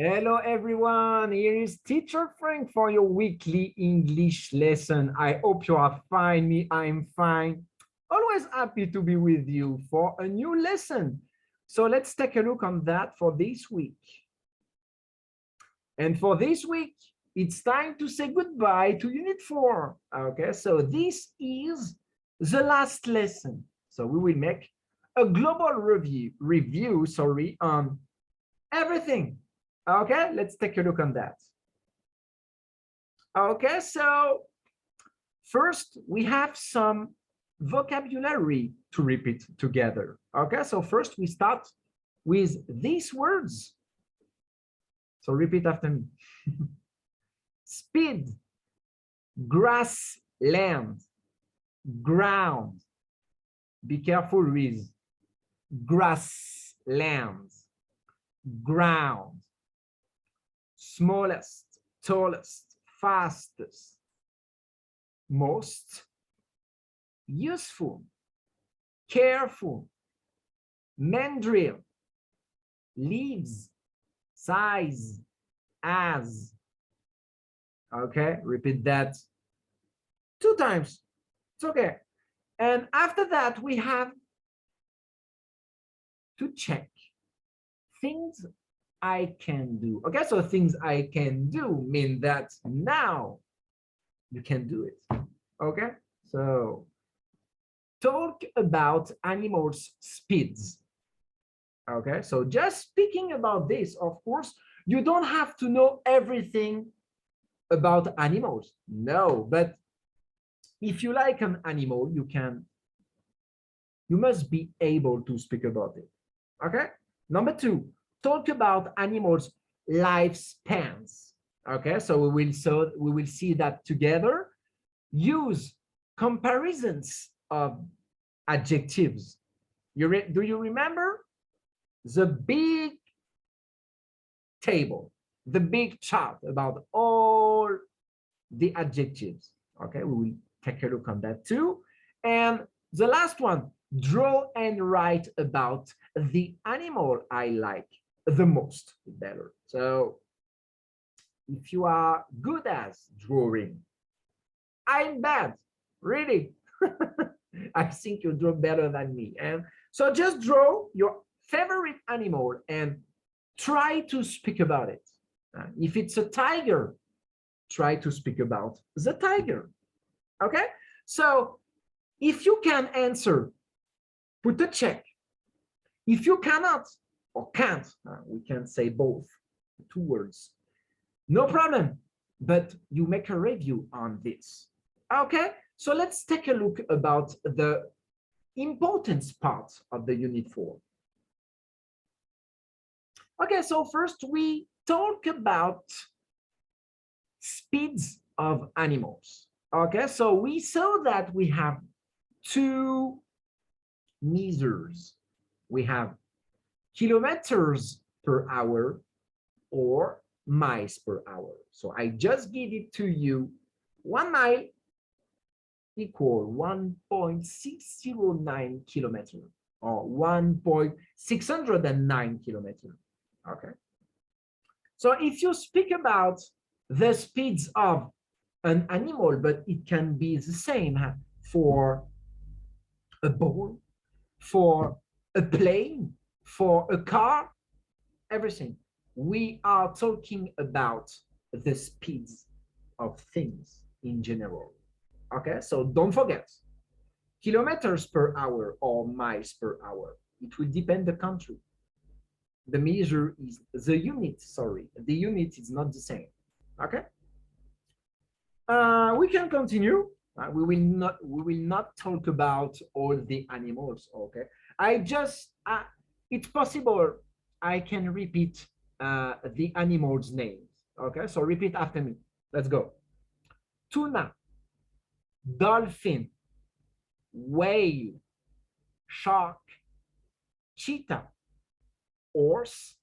Hello everyone, here is Teacher Frank for your weekly English lesson. I hope you are fine, me I'm fine. Always happy to be with you for a new lesson. So let's take a look on that for this week. And for this week, it's time to say goodbye to Unit 4. Okay, so this is the last lesson. So we will make a global review on everything. Okay, let's take a look on that. Okay, so first we have some vocabulary to repeat together. Okay, so first we start with these words. So repeat after me. Speed, grassland, ground. Be careful with grassland, ground. Smallest, tallest, fastest, most, useful, careful, mandrill, leaves, size, as. Okay, repeat that 2 times. It's okay. And after that, we have to check things I can do. Okay, so things I can do mean that now you can do it. Okay, so talk about animals' speeds. Okay, so just speaking about this, of course, you don't have to know everything about animals. No, but if you like an animal, you must be able to speak about it. Okay, number 2, talk about animals' lifespans. Okay, so we will see that together. Use comparisons of adjectives. Do you remember the big table, the big chart about all the adjectives? Okay, we will take a look on that too. And the last one, draw and write about the animal I like the most, better. So if you are good at drawing, I'm bad, really. I think you draw better than me. And so just draw your favorite animal and try to speak about it. If it's a tiger, try to speak about the tiger. Okay, so if you can answer, put a check. If you cannot or can't, we can say both, 2 words, no problem, but you make a review on this. Okay, so let's take a look about the importance part of the Unit 4. Okay, so first we talk about speeds of animals. Okay, so we saw that we have 2 measures. We have kilometers per hour or miles per hour. So I just give it to you. 1 mile equal 1.609 kilometer or 1.609 kilometer. Okay. So if you speak about the speeds of an animal, but it can be the same for a ball, for a plane, for a car, everything. We are talking about the speeds of things in general. Okay, so don't forget, kilometers per hour or miles per hour. It will depend the country. The measure is the unit, sorry, the unit is not the same. Okay. We can continue. We will not talk about all the animals. Okay. It's possible I can repeat the animals' names. Okay. So repeat after me. Let's go. Tuna, dolphin, whale, shark, cheetah, horse,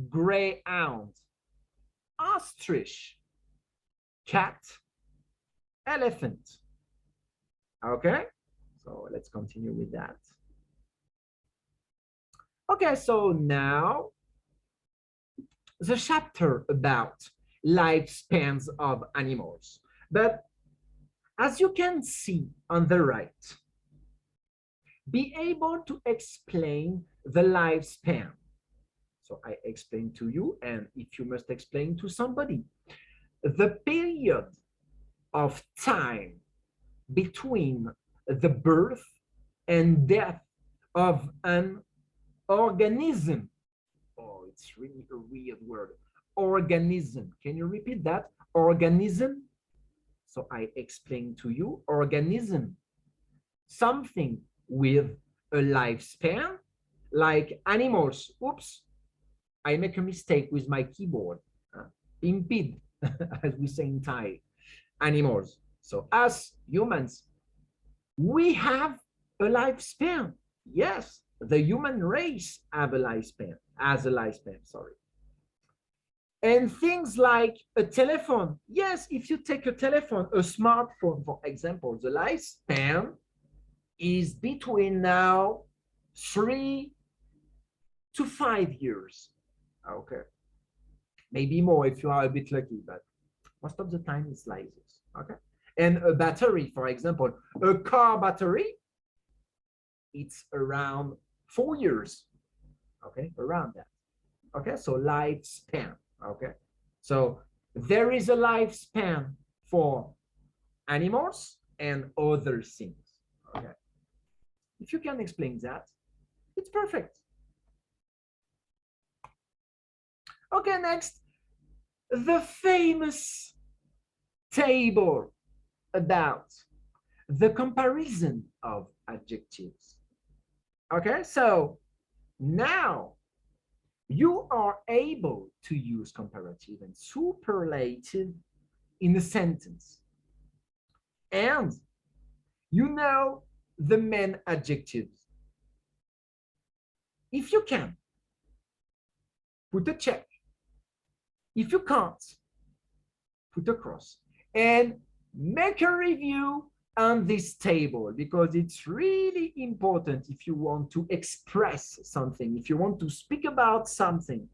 greyhound, ostrich, cat, elephant. Okay, so let's continue with that. Okay, so now the chapter about lifespans of animals. But as you can see on the right, be able to explain the lifespan. So I explain to you, and if you must explain to somebody, the period of time between the birth and death of an organism. Oh, it's really a weird word. Organism. Can you repeat that? Organism. So I explain to you, organism, something with a lifespan, like animals. Oops, I make a mistake with my keyboard. Impede, as we say in Thai, animals. So as humans, we have a lifespan. Yes, the human race have a lifespan, sorry. And things like a telephone. Yes, if you take a telephone, a smartphone, for example, the lifespan is between now 3 to 5 years. Okay. Maybe more if you are a bit lucky, but most of the time it's like this. Okay. And a battery, for example, a car battery, it's around 4 years. Okay, around that. Okay, so lifespan. Okay, so there is a lifespan for animals and other things. Okay, if you can explain that, it's perfect. Okay, next, the famous table about the comparison of adjectives. Okay, so now you are able to use comparative and superlative in a sentence. And you know the main adjectives. If you can, put a check. If you can't, put a cross. And make a review on this table, because it's really important if you want to express something, if you want to speak about something,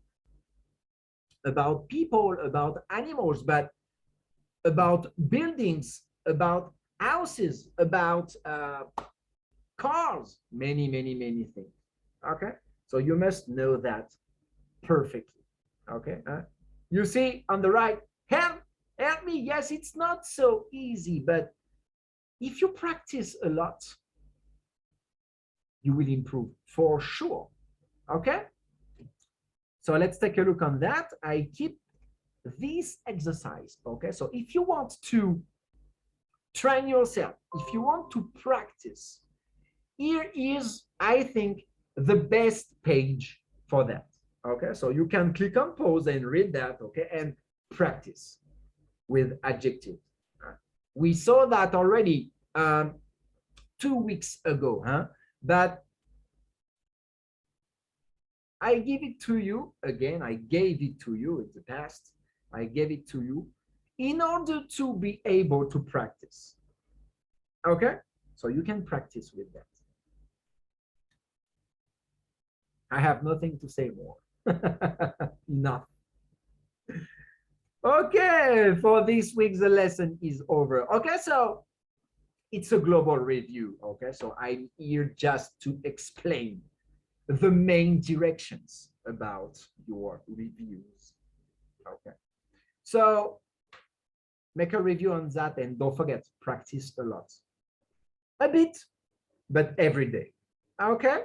about people, about animals, but about buildings, about houses, about cars, many things. Okay, so you must know that perfectly. Okay, you see on the right, help me. Yes, it's not so easy, but if you practice a lot, you will improve for sure. Okay, so let's take a look on that. I keep this exercise. Okay, so if you want to train yourself, if you want to practice, here is, I think, the best page for that. Okay, so you can click on pause and read that. Okay, and practice with adjectives. We saw that already 2 weeks ago, but I give it to you again. I gave it to you in the past. I gave it to you in order to be able to practice. Okay, so you can practice with that. I have nothing to say more. Enough. Okay, for this week, the lesson is over. Okay, so it's a global review. Okay, so I'm here just to explain the main directions about your reviews. Okay, so make a review on that, and don't forget, practice a lot. A bit, but every day. Okay,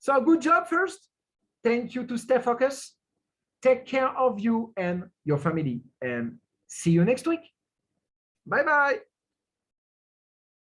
so good job first. Thank you to Stay Focus. Take care of you and your family, and see you next week. Bye-bye.